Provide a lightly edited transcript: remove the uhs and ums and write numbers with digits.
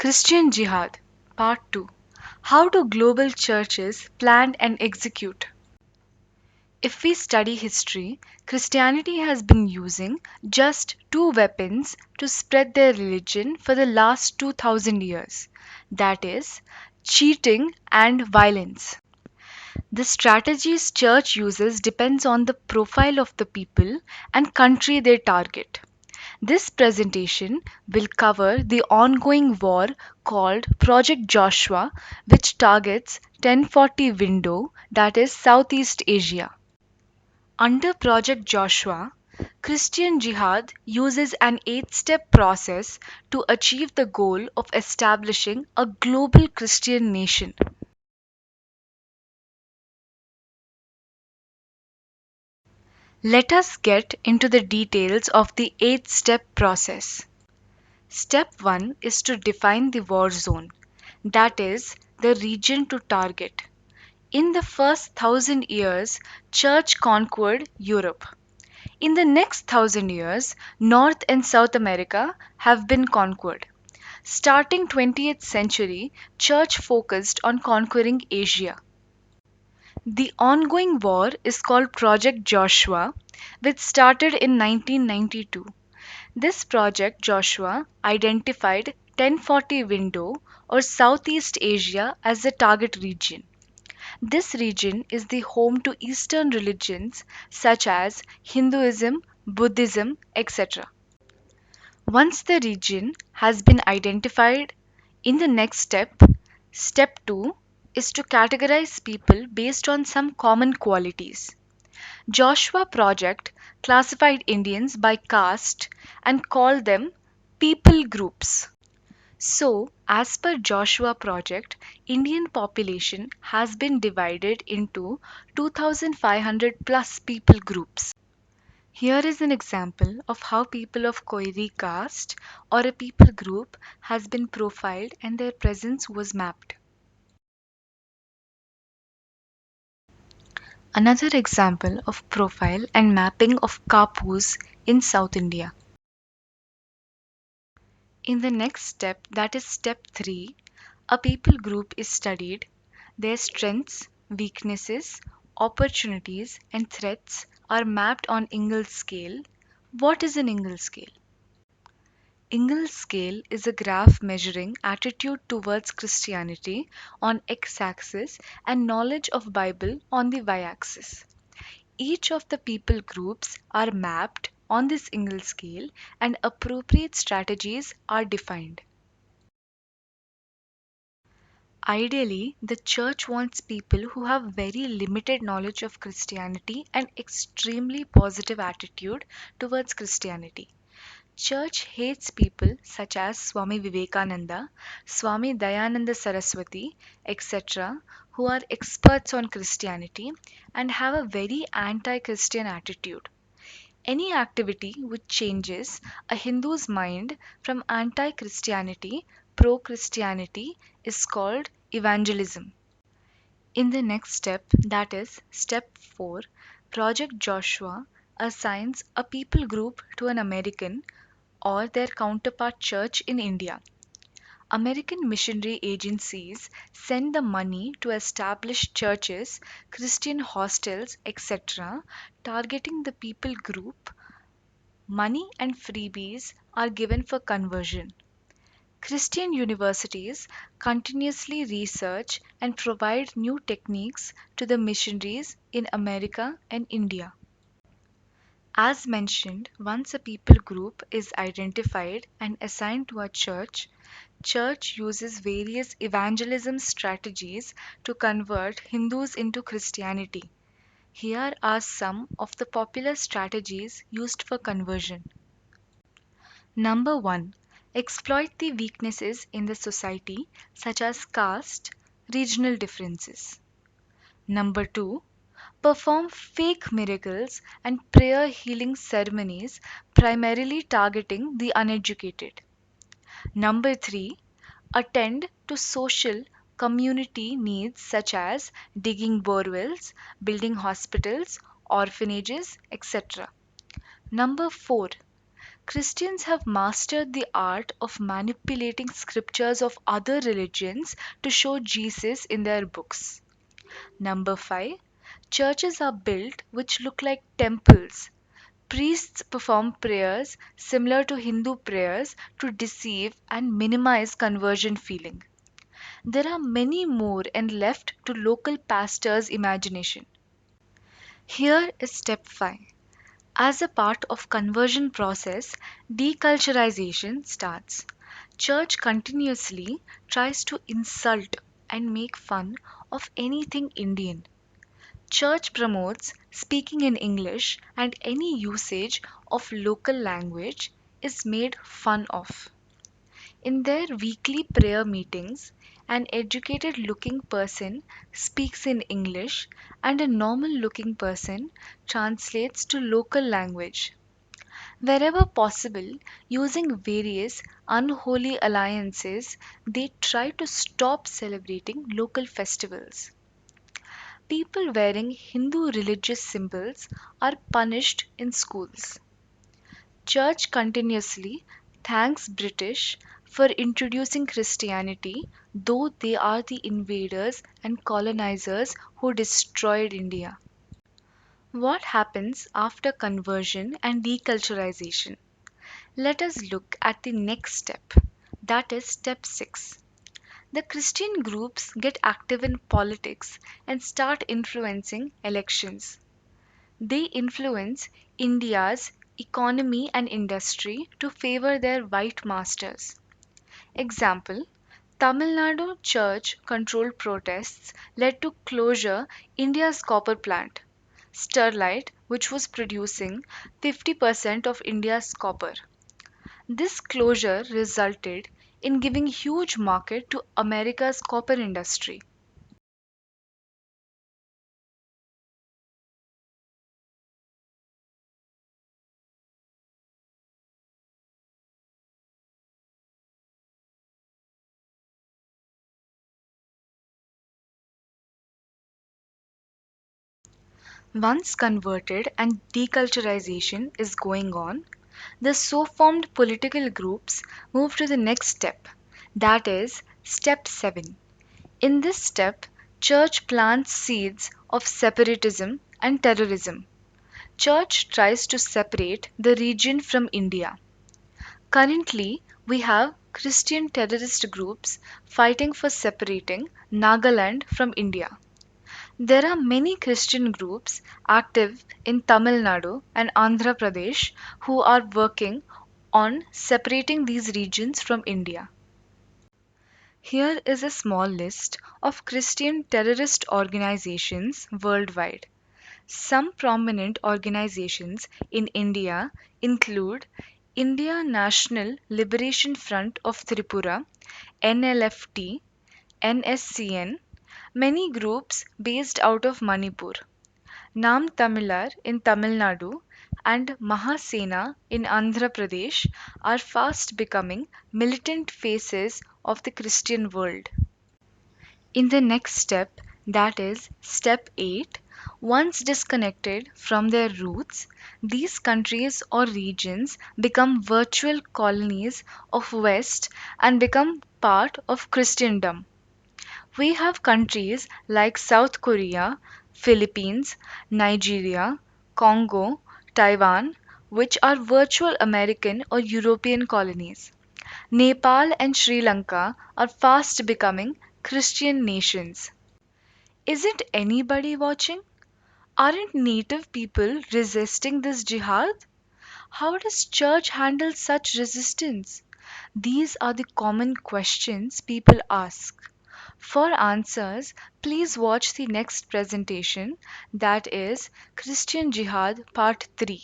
Christian Jihad, Part 2. How do global churches plan and execute? If we study history, Christianity has been using just two weapons to spread their religion for the last 2000 years, that is, cheating and violence. The strategies church uses depends on the profile of the people and country they target. This presentation will cover the ongoing war called Project Joshua, which targets 1040 window, that is Southeast Asia. Under Project Joshua, Christian Jihad uses an 8-step process to achieve the goal of establishing a global Christian nation. Let us get into the details of the 8-step process. Step 1 is to define the war zone, that is, the region to target. In the first 1000 years, Church conquered Europe. In the next 1000 years, North and South America have been conquered. Starting 20th century, Church focused on conquering Asia. The ongoing war is called Project Joshua, which started in 1992. This project Joshua identified 1040 window or Southeast Asia as the target region. This region is the home to Eastern religions such as Hinduism, Buddhism, etc. Once the region has been identified, in the next step, step 2, is to categorize people based on some common qualities. Joshua Project classified Indians by caste and called them people groups. So, as per Joshua Project, Indian population has been divided into 2500 plus people groups. Here is an example of how people of Koiri caste or a people group has been profiled and their presence was mapped. Another example of profile and mapping of Kapus in South India. In the next step, that is step 3, a people group is studied. Their strengths, weaknesses, opportunities, and threats are mapped on Ingalls scale. What is an Ingalls scale? Ingalls scale is a graph measuring attitude towards Christianity on x-axis and knowledge of Bible on the y-axis. Each of the people groups are mapped on this Ingalls scale and appropriate strategies are defined. Ideally, the church wants people who have very limited knowledge of Christianity and extremely positive attitude towards Christianity. Church hates people such as Swami Vivekananda, Swami Dayananda Saraswati, etc., who are experts on Christianity and have a very anti Christian attitude. Any activity which changes a Hindu's mind from anti Christianity pro Christianity is called evangelism. In the next step, that is step 4, Project Joshua assigns a people group to an American or their counterpart church in India. American missionary agencies send the money to establish churches, Christian hostels, etc., targeting the people group. Money and freebies are given for conversion. Christian universities continuously research and provide new techniques to the missionaries in America and India. As mentioned, once a people group is identified and assigned to a church, church uses various evangelism strategies to convert Hindus into Christianity. Here are some of the popular strategies used for conversion. Number 1. Exploit the weaknesses in the society such as caste, regional differences. Number 2. Perform fake miracles and prayer healing ceremonies primarily targeting the uneducated. Number 3. Attend to social community needs such as digging borewells, building hospitals, orphanages, etc. Number 4. Christians have mastered the art of manipulating scriptures of other religions to show Jesus in their books. Number 5. Churches are built which look like temples. Priests perform prayers similar to Hindu prayers to deceive and minimize conversion feeling. There are many more and left to local pastors' imagination. Here is step 5. As a part of conversion process, deculturization starts. Church continuously tries to insult and make fun of anything Indian. Church promotes speaking in English and any usage of local language is made fun of. In their weekly prayer meetings, an educated looking person speaks in English and a normal looking person translates to local language. Wherever possible, using various unholy alliances, they try to stop celebrating local festivals. People wearing Hindu religious symbols are punished in schools. Church continuously thanks British for introducing Christianity, though they are the invaders and colonizers who destroyed India. What happens after conversion and deculturization? Let us look at the next step. That is step 6. The Christian groups get active in politics and start influencing elections. They influence India's economy and industry to favor their white masters. Example: Tamil Nadu church controlled protests led to closure India's copper plant, Sterlite, which was producing 50% of India's copper. This closure resulted in giving huge market to America's copper industry. Once converted and deculturization is going on, the so formed political groups move to the next step, that is, step 7. In this step, church plants seeds of separatism and terrorism. Church tries to separate the region from India. Currently, we have Christian terrorist groups fighting for separating Nagaland from India. There are many Christian groups active in Tamil Nadu and Andhra Pradesh who are working on separating these regions from India. Here is a small list of Christian terrorist organizations worldwide. Some prominent organizations in India include India National Liberation Front of Tripura, NLFT, NSCN, many groups based out of Manipur. Nam Tamilar in Tamil Nadu and Mahasena in Andhra Pradesh are fast becoming militant faces of the Christian world. In the next step, that is, step 8, once disconnected from their roots, these countries or regions become virtual colonies of West and become part of Christendom. We have countries like South Korea, Philippines, Nigeria, Congo, Taiwan, which are virtual American or European colonies. Nepal and Sri Lanka are fast becoming Christian nations. Isn't anybody watching? Aren't native people resisting this jihad? How does church handle such resistance? These are the common questions people ask. For answers, please watch the next presentation, that is Christian Jihad Part 3.